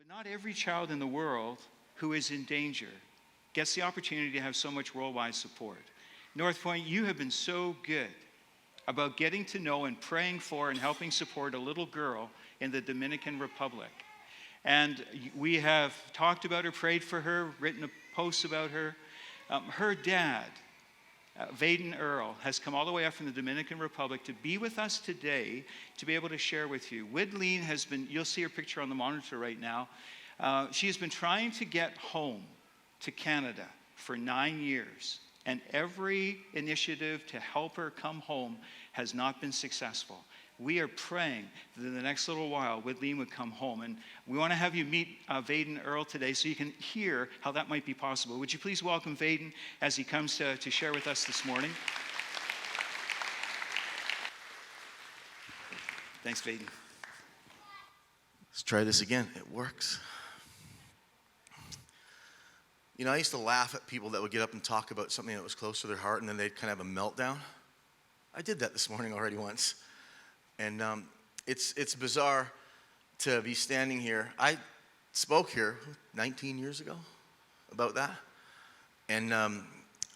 Not every child in the world who is in danger gets the opportunity to have so much worldwide support. North Point, you have been so good about getting to know and praying for and helping support a little girl in the Dominican Republic. And we have talked about her, prayed for her, written posts about her. Her dad, Vaden Earle, has come all the way up from the Dominican Republic to be with us today to be able to share with you. Widlene has been, you'll see her picture on the monitor right now. She has been trying to get home to Canada for 9 years, and every initiative to help her come home has not been successful. We are praying that in the next little while, Widlene would come home. And we want to have you meet Vaden Earle today so you can hear how that might be possible. Would you please welcome Vaden as he comes to share with us this morning? Thanks, Vaden. Let's try this again. It works. You know, I used to laugh at people that would get up and talk about something that was close to their heart, and then they'd kind of have a meltdown. I did that this morning already once. And it's bizarre to be standing here. I spoke here 19 years ago about that. And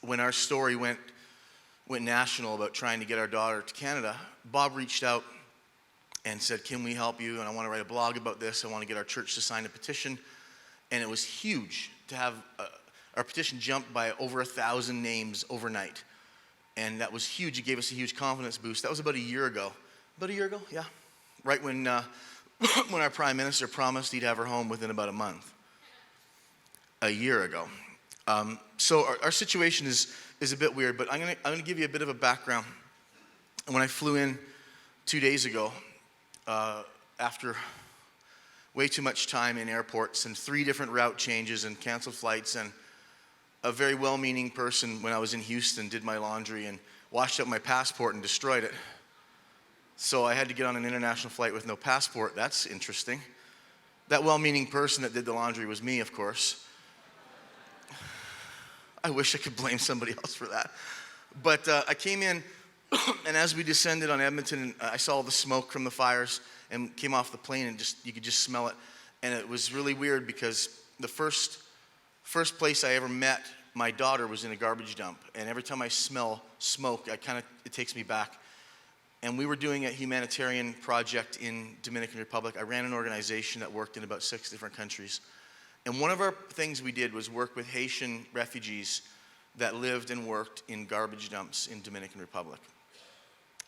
when our story went national about trying to get our daughter to Canada, Bob reached out and said, "Can we help you? And I want to write a blog about this. I want to get our church to sign a petition." And it was huge to have our petition jump by over 1,000 names overnight. And that was huge. It gave us a huge confidence boost. That was about a year ago. About a year ago, yeah. Right when our Prime Minister promised he'd have her home within about a month. A year ago. So our situation is a bit weird, but I'm gonna give you a bit of a background. When I flew in 2 days ago, after way too much time in airports and 3 different route changes and canceled flights, and a very well-meaning person when I was in Houston did my laundry and washed out my passport and destroyed it. So I had to get on an international flight with no passport. That's interesting. That well-meaning person that did the laundry was me, of course. I wish I could blame somebody else for that. But I came in, and as we descended on Edmonton, I saw the smoke from the fires and came off the plane, and you could just smell it. And it was really weird because the first place I ever met my daughter was in a garbage dump. And every time I smell smoke, it takes me back. And we were doing a humanitarian project in Dominican Republic. I ran an organization that worked in about 6 different countries. And one of our things we did was work with Haitian refugees that lived and worked in garbage dumps in Dominican Republic.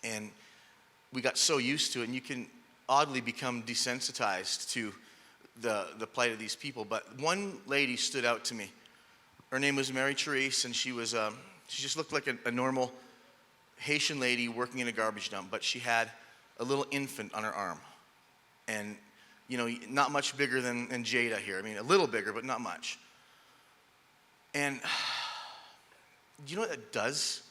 And we got so used to it, and you can oddly become desensitized to the plight of these people. But one lady stood out to me. Her name was Mary Therese, and she just looked like a normal Haitian lady working in a garbage dump, but she had a little infant on her arm. And, you know, not much bigger than Jada here. I mean, a little bigger, but not much. And do you know what that does?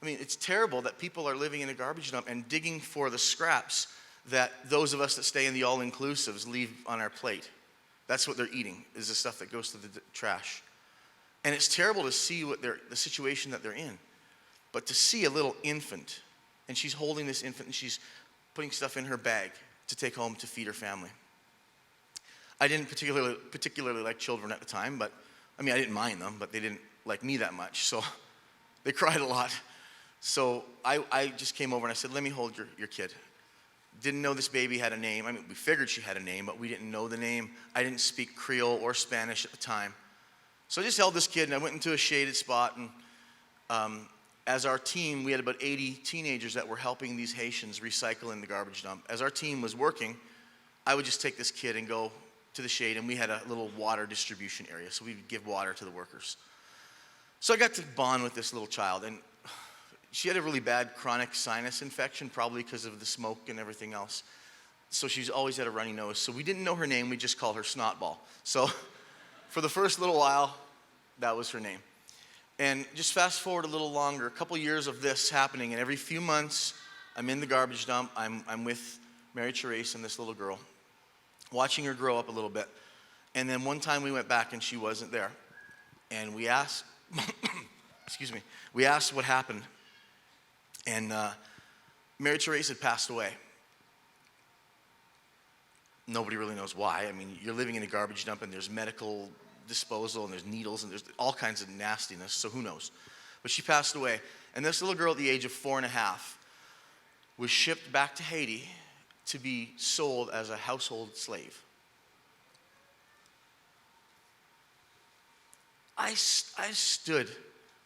I mean, it's terrible that people are living in a garbage dump and digging for the scraps that those of us that stay in the all-inclusives leave on our plate. That's what they're eating, is the stuff that goes to the trash. And it's terrible to see the situation that they're in. But to see a little infant, and she's holding this infant and she's putting stuff in her bag to take home to feed her family. I didn't particularly like children at the time, but I mean, I didn't mind them, but they didn't like me that much. So they cried a lot. So I just came over and I said, "Let me hold your kid." Didn't know this baby had a name. I mean, we figured she had a name, but we didn't know the name. I didn't speak Creole or Spanish at the time. So I just held this kid, and I went into a shaded spot, and as our team, we had about 80 teenagers that were helping these Haitians recycle in the garbage dump. As our team was working, I would just take this kid and go to the shade, and we had a little water distribution area, so we would give water to the workers. So I got to bond with this little child, and she had a really bad chronic sinus infection, probably because of the smoke and everything else. So she's always had a runny nose. So we didn't know her name, we just called her Snotball. So for the first little while, that was her name. And just fast forward a little longer, a couple years of this happening, and every few months, I'm in the garbage dump, I'm with Mary Therese and this little girl, watching her grow up a little bit. And then one time we went back and she wasn't there. And we asked, we asked what happened. And Mary Therese had passed away. Nobody really knows why. I mean, you're living in a garbage dump and there's medical disposal and there's needles and there's all kinds of nastiness, so who knows. But she passed away. And this little girl at the age of 4.5 was shipped back to Haiti to be sold as a household slave. I stood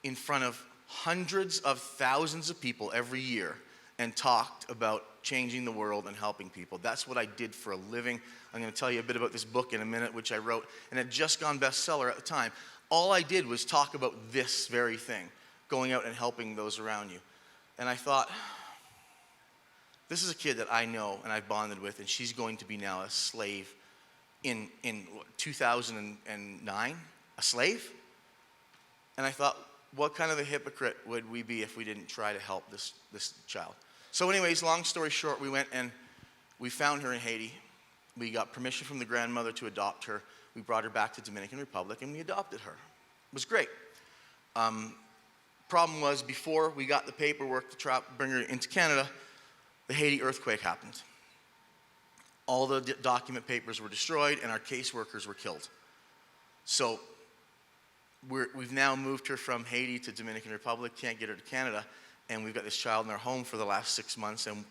in front of hundreds of thousands of people every year and talked about changing the world and helping people. That's what I did for a living. I'm going to tell you a bit about this book in a minute, which I wrote, and it had just gone bestseller at the time. All I did was talk about this very thing, going out and helping those around you. And I thought, this is a kid that I know and I've bonded with, and she's going to be now a slave in 2009, a slave? And I thought, what kind of a hypocrite would we be if we didn't try to help this child? So anyways, long story short, we went and we found her in Haiti. We got permission from the grandmother to adopt her. We brought her back to Dominican Republic and we adopted her. It was great. Problem was, before we got the paperwork to bring her into Canada, the Haiti earthquake happened. All the document papers were destroyed and our caseworkers were killed. So we've now moved her from Haiti to Dominican Republic, can't get her to Canada, and we've got this child in our home for the last 6 months, and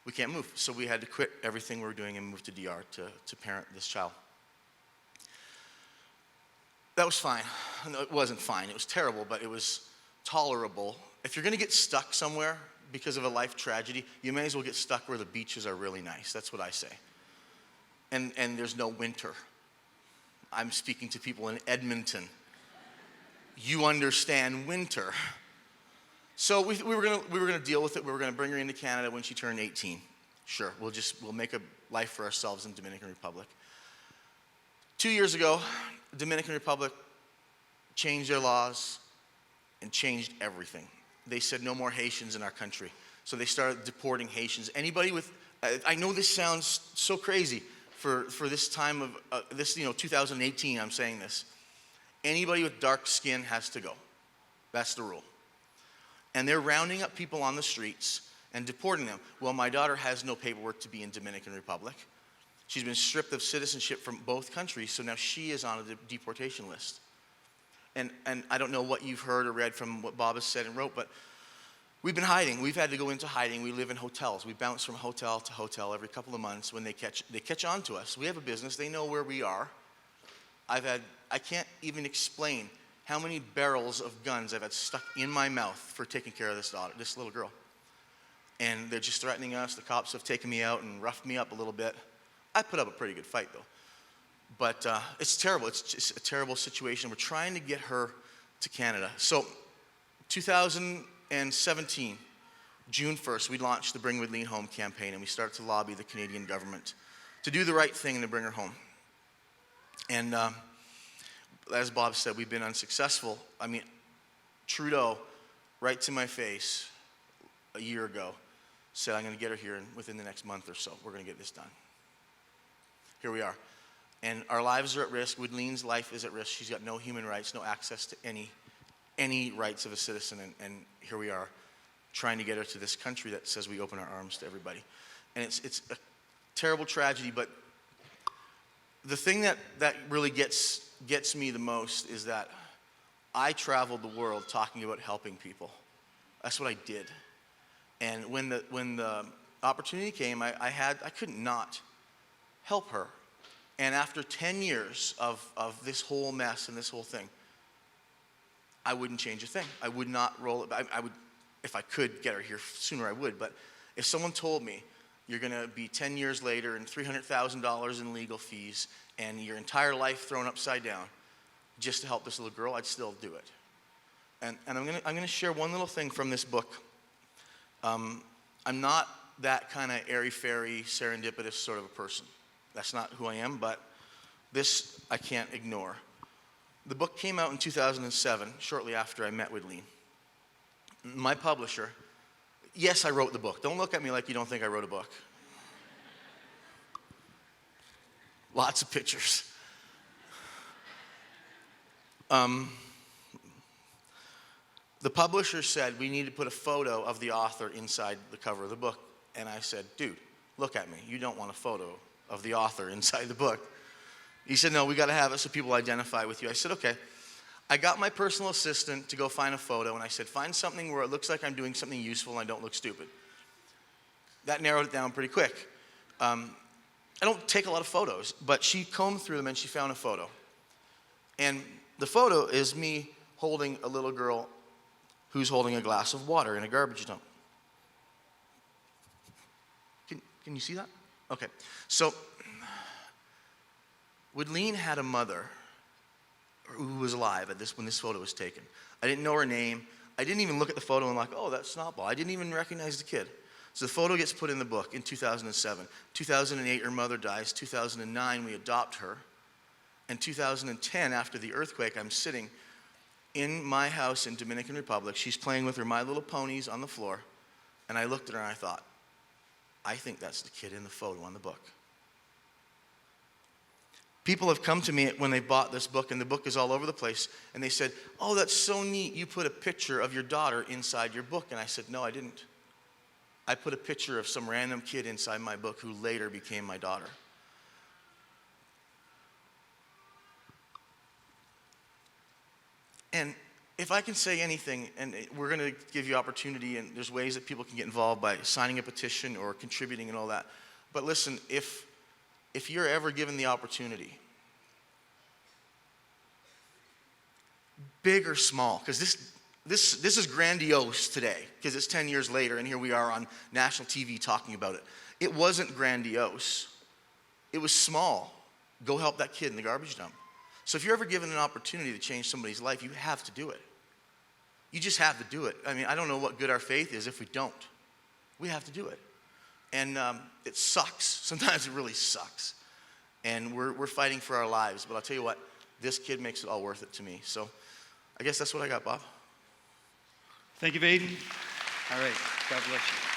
we can't move. So we had to quit everything we were doing and move to DR to parent this child. That was fine. No, it wasn't fine. It was terrible, but it was tolerable. If you're going to get stuck somewhere because of a life tragedy, you may as well get stuck where the beaches are really nice. That's what I say. And there's no winter. I'm speaking to people in Edmonton. You understand winter. So we were gonna deal with it. We were gonna bring her into Canada when she turned 18. Sure, we'll make a life for ourselves in Dominican Republic. 2 years ago, Dominican Republic changed their laws and changed everything. They said no more Haitians in our country. So they started deporting Haitians. Anybody with, I know this sounds so crazy for this time of, 2018, I'm saying this. Anybody with dark skin has to go. That's the rule. And they're rounding up people on the streets and deporting them. Well, my daughter has no paperwork to be in Dominican Republic. She's been stripped of citizenship from both countries, so now she is on a deportation list. And I don't know what you've heard or read from what Bob has said and wrote, but we've been hiding. We've had to go into hiding. We live in hotels. We bounce from hotel to hotel every couple of months. When they catch on to us. We have a business. They know where we are. I can't even explain how many barrels of guns I've had stuck in my mouth for taking care of this little girl. And they're just threatening us. The cops have taken me out and roughed me up a little bit. I put up a pretty good fight, though. But it's terrible. It's just a terrible situation. We're trying to get her to Canada. So 2017, June 1st, we launched the Bring Widlene Home campaign, and we started to lobby the Canadian government to do the right thing and to bring her home. And as Bob said, we've been unsuccessful. I mean, Trudeau, right to my face a year ago, said, I'm going to get her here within the next month or so. We're going to get this done. Here we are. And our lives are at risk. Widlene's life is at risk. She's got no human rights, no access to any rights of a citizen. And here we are trying to get her to this country that says we open our arms to everybody. And it's a terrible tragedy, but the thing that really gets me the most is that I traveled the world talking about helping people. That's what I did. And when the opportunity came, I couldn't not help her. And after 10 years of this whole mess and this whole thing, I wouldn't change a thing. I would not roll it back. I would, if I could get her here sooner, I would. But if someone told me you're going to be 10 years later and $300,000 in legal fees and your entire life thrown upside down just to help this little girl, I'd still do it. And I'm going to share one little thing from this book. I'm not that kind of airy-fairy, serendipitous sort of a person. That's not who I am, but this I can't ignore. The book came out in 2007, shortly after I met Widlene. My publisher, yes, I wrote the book. Don't look at me like you don't think I wrote a book. Lots of pictures. The publisher said we need to put a photo of the author inside the cover of the book. And I said, dude, look at me. You don't want a photo of the author inside the book. He said, no, we got to have it so people identify with you. I said, okay. I got my personal assistant to go find a photo, and I said, find something where it looks like I'm doing something useful and I don't look stupid. That narrowed it down pretty quick. I don't take a lot of photos, but she combed through them and she found a photo. And the photo is me holding a little girl who's holding a glass of water in a garbage dump. Can you see that? Okay. So, Widlene had a mother who was alive when this photo was taken. I didn't know her name. I didn't even look at the photo and like, oh, that's Snotball. I didn't even recognize the kid. So the photo gets put in the book in 2007. 2008, her mother dies. 2009, we adopt her. In 2010, after the earthquake, I'm sitting in my house in Dominican Republic. She's playing with her My Little Ponies on the floor. And I looked at her and I thought, I think that's the kid in the photo on the book. People have come to me when they bought this book, and the book is all over the place, and they said, oh, that's so neat. You put a picture of your daughter inside your book. And I said, no, I didn't. I put a picture of some random kid inside my book who later became my daughter. And if I can say anything, and we're going to give you opportunity, and there's ways that people can get involved by signing a petition or contributing and all that. But listen, if you're ever given the opportunity, big or small, because this is grandiose today, because it's 10 years later, and here we are on national TV talking about it. It wasn't grandiose. It was small. Go help that kid in the garbage dump. So if you're ever given an opportunity to change somebody's life, you have to do it. You just have to do it. I mean, I don't know what good our faith is if we don't. We have to do it. And it sucks. Sometimes it really sucks. And we're fighting for our lives. But I'll tell you what, this kid makes it all worth it to me. So I guess that's what I got, Bob. Thank you, Vaden. All right. God bless you.